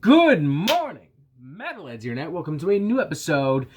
Good morning, Metalheads here, net. Welcome to a new episode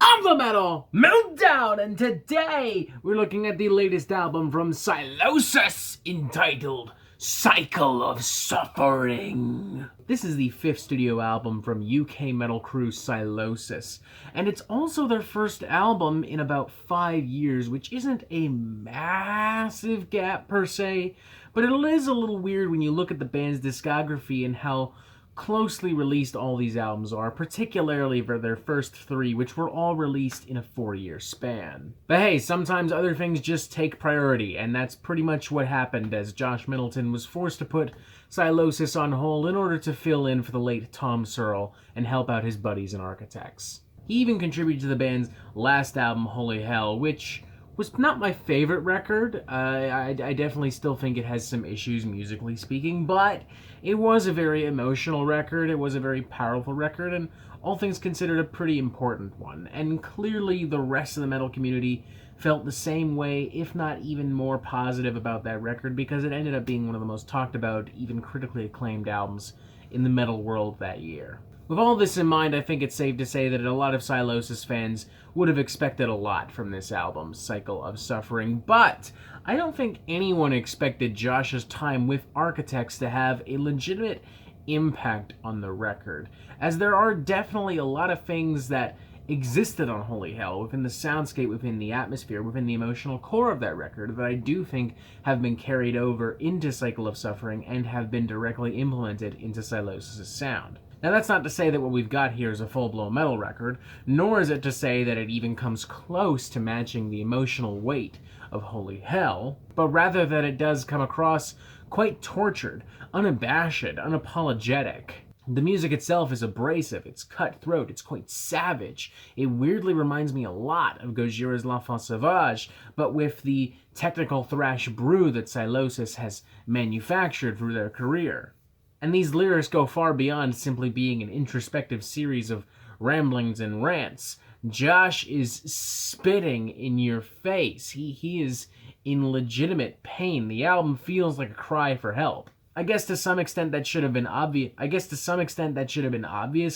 of the Metal Meltdown, and today we're looking at the latest album from Sylosis, entitled Cycle of Suffering. This is the fifth studio album from UK metal crew Sylosis, and it's also their first album in about 5 years, which isn't a massive gap per se, but it is a little weird when you look at the band's discography and how closely released all these albums are, particularly for their first three, which were all released in a 4-year span. But hey, sometimes other things just take priority, and that's pretty much what happened as Josh Middleton was forced to put Sylosis on hold in order to fill in for the late Tom Searle and help out his buddies and architects. He even contributed to the band's last album, Holy Hell, which was not my favorite record. I definitely still think it has some issues musically speaking, but it was a very emotional record, it was a very powerful record, and all things considered a pretty important one. And clearly the rest of the metal community felt the same way, if not even more positive about that record, because it ended up being one of the most talked about, even critically acclaimed albums in the metal world that year. With all this in mind, I think it's safe to say that a lot of Sylosis fans would have expected a lot from this album, Cycle of Suffering, but I don't think anyone expected Josh's time with Architects to have a legitimate impact on the record, as there are definitely a lot of things that existed on Holy Hell, within the soundscape, within the atmosphere, within the emotional core of that record, that I do think have been carried over into Cycle of Suffering and have been directly implemented into Sylosis' sound. Now, that's not to say that what we've got here is a full-blown metal record, nor is it to say that it even comes close to matching the emotional weight of Holy Hell, but rather that it does come across quite tortured, unabashed, unapologetic. The music itself is abrasive, it's cutthroat, it's quite savage. It weirdly reminds me a lot of Gojira's L'Enfant Sauvage, but with the technical thrash brew that Sylosis has manufactured through their career. And these lyrics go far beyond simply being an introspective series of ramblings and rants. Josh is spitting in your face. He is in legitimate pain. The album feels like a cry for help. I guess to some extent that should have been obvious.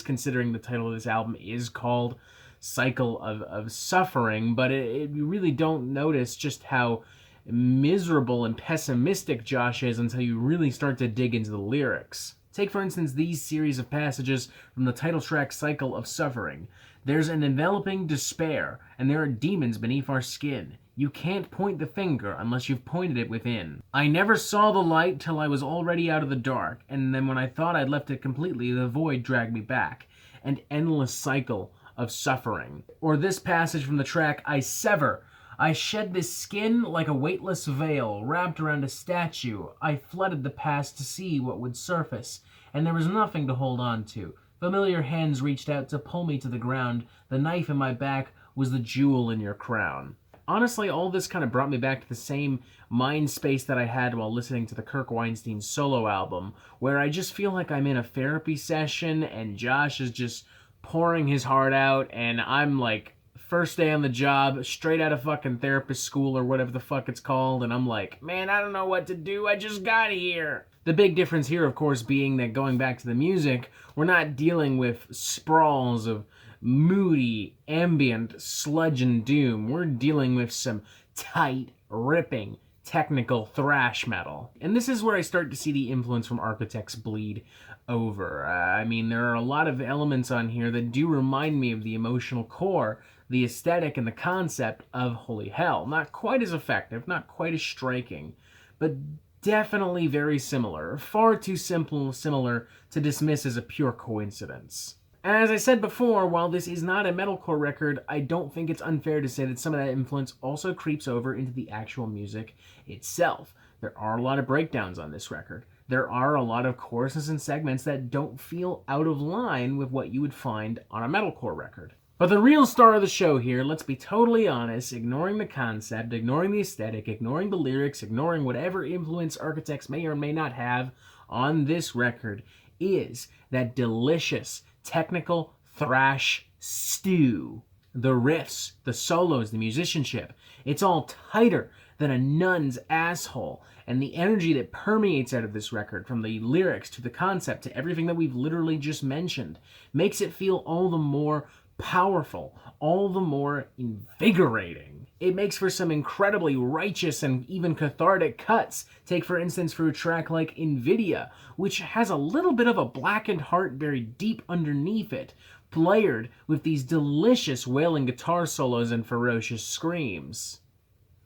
Considering the title of this album is called Cycle of Suffering, but you really don't notice just how miserable and pessimistic Josh is until you really start to dig into the lyrics. Take, for instance, these series of passages from the title track Cycle of Suffering. There's an enveloping despair, and there are demons beneath our skin. You can't point the finger unless you've pointed it within. I never saw the light till I was already out of the dark, and then when I thought I'd left it completely, the void dragged me back. An endless cycle of suffering. Or this passage from the track I Sever. I shed this skin like a weightless veil wrapped around a statue. I flooded the past to see what would surface, and there was nothing to hold on to. Familiar hands reached out to pull me to the ground. The knife in my back was the jewel in your crown. Honestly, all this kind of brought me back to the same mind space that I had while listening to the Kirk Weinstein solo album, where I just feel like I'm in a therapy session and Josh is just pouring his heart out, and I'm like, first day on the job, straight out of fucking therapist school or whatever the fuck it's called, and I'm like, man, I don't know what to do, I just got here. The big difference here, of course, being that going back to the music, we're not dealing with sprawls of moody, ambient sludge and doom. We're dealing with some tight, ripping, technical thrash metal. And this is where I start to see the influence from Architects bleed over. I mean, there are a lot of elements on here that do remind me of the emotional core, the aesthetic, and the concept of Holy Hell. Not quite as effective, not quite as striking, but definitely very similar. Far too similar to dismiss as a pure coincidence. And as I said before, while this is not a metalcore record, I don't think it's unfair to say that some of that influence also creeps over into the actual music itself. There are a lot of breakdowns on this record. There are a lot of choruses and segments that don't feel out of line with what you would find on a metalcore record. But the real star of the show here, let's be totally honest, ignoring the concept, ignoring the aesthetic, ignoring the lyrics, ignoring whatever influence Architects may or may not have on this record, is that delicious technical thrash stew. The riffs, the solos, the musicianship, it's all tighter than a nun's asshole. And the energy that permeates out of this record, from the lyrics to the concept to everything that we've literally just mentioned, makes it feel all the more powerful, all the more invigorating. It makes for some incredibly righteous and even cathartic cuts. Take, for instance, for a track like Invidia, which has a little bit of a blackened heart buried deep underneath it, layered with these delicious wailing guitar solos and ferocious screams.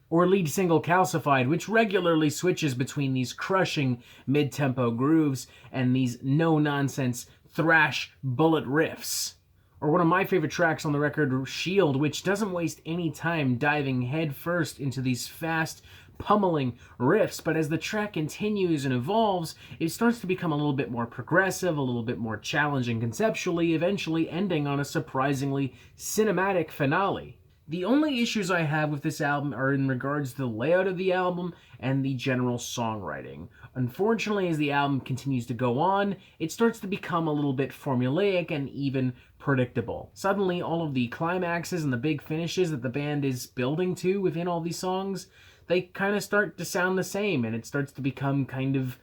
Or lead single Calcified, which regularly switches between these crushing mid-tempo grooves and these no-nonsense thrash bullet riffs. Or one of my favorite tracks on the record, Shield, which doesn't waste any time diving headfirst into these fast, pummeling riffs, but as the track continues and evolves, it starts to become a little bit more progressive, a little bit more challenging conceptually, eventually ending on a surprisingly cinematic finale. The only issues I have with this album are in regards to the layout of the album and the general songwriting. Unfortunately, as the album continues to go on, it starts to become a little bit formulaic and even predictable. Suddenly, all of the climaxes and the big finishes that the band is building to within all these songs, they kind of start to sound the same, and it starts to become kind of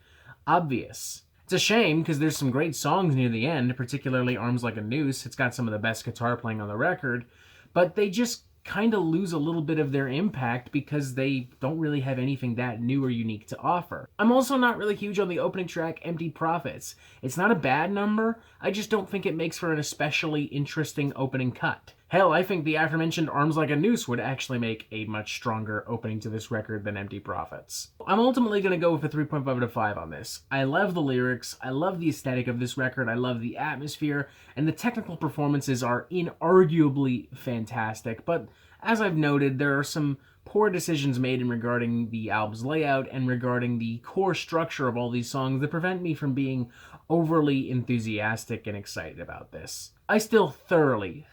obvious. It's a shame, because there's some great songs near the end, particularly Arms Like a Noose. It's got some of the best guitar playing on the record, but they just kind of lose a little bit of their impact because they don't really have anything that new or unique to offer. I'm also not really huge on the opening track, Empty Prophets. It's not a bad number, I just don't think it makes for an especially interesting opening cut. Hell, I think the aforementioned Arms Like a Noose would actually make a much stronger opening to this record than Empty Prophets. I'm ultimately going to go with a 3.5 out of 5 on this. I love the lyrics, I love the aesthetic of this record, I love the atmosphere, and the technical performances are inarguably fantastic, but as I've noted, there are some poor decisions made in regarding the album's layout and regarding the core structure of all these songs that prevent me from being overly enthusiastic and excited about this. I still thoroughly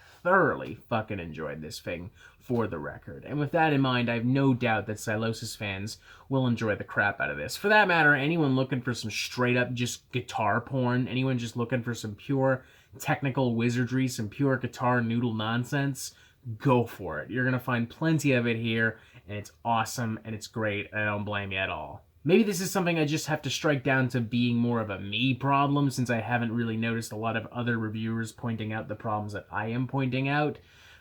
fucking enjoyed this thing, for the record. And with that in mind, I have no doubt that Sylosis fans will enjoy the crap out of this. For that matter, anyone looking for some straight up just guitar porn, anyone just looking for some pure technical wizardry, some pure guitar noodle nonsense, go for it. You're going to find plenty of it here, and it's awesome, and it's great, and I don't blame you at all. Maybe this is something I just have to strike down to being more of a me problem, since I haven't really noticed a lot of other reviewers pointing out the problems that I am pointing out.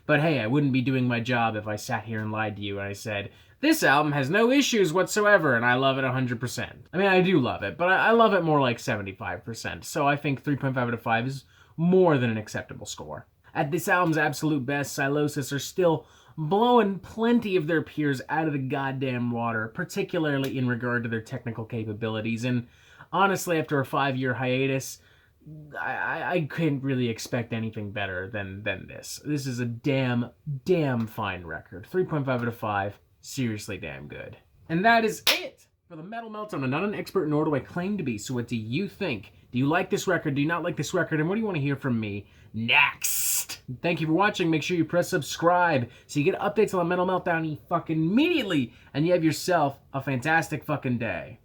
But hey, I wouldn't be doing my job if I sat here and lied to you and I said, this album has no issues whatsoever and I love it 100%. I mean, I do love it, but I love it more like 75%, so I think 3.5 out of 5 is more than an acceptable score. At this album's absolute best, Sylosis are still blowing plenty of their peers out of the goddamn water, particularly in regard to their technical capabilities, and honestly, after a 5-year hiatus, I couldn't really expect anything better than this. This is a damn fine record. 3.5 out of 5, seriously damn good. And that is it for the Metal Meltdown. I'm not an expert, nor do I claim to be, so what do you think? Do you like this record? Do you not like this record? And what do you want to hear from me next? Thank you for watching. Make sure you press subscribe so you get updates on the Metal Meltdown fucking immediately, and you have yourself a fantastic fucking day.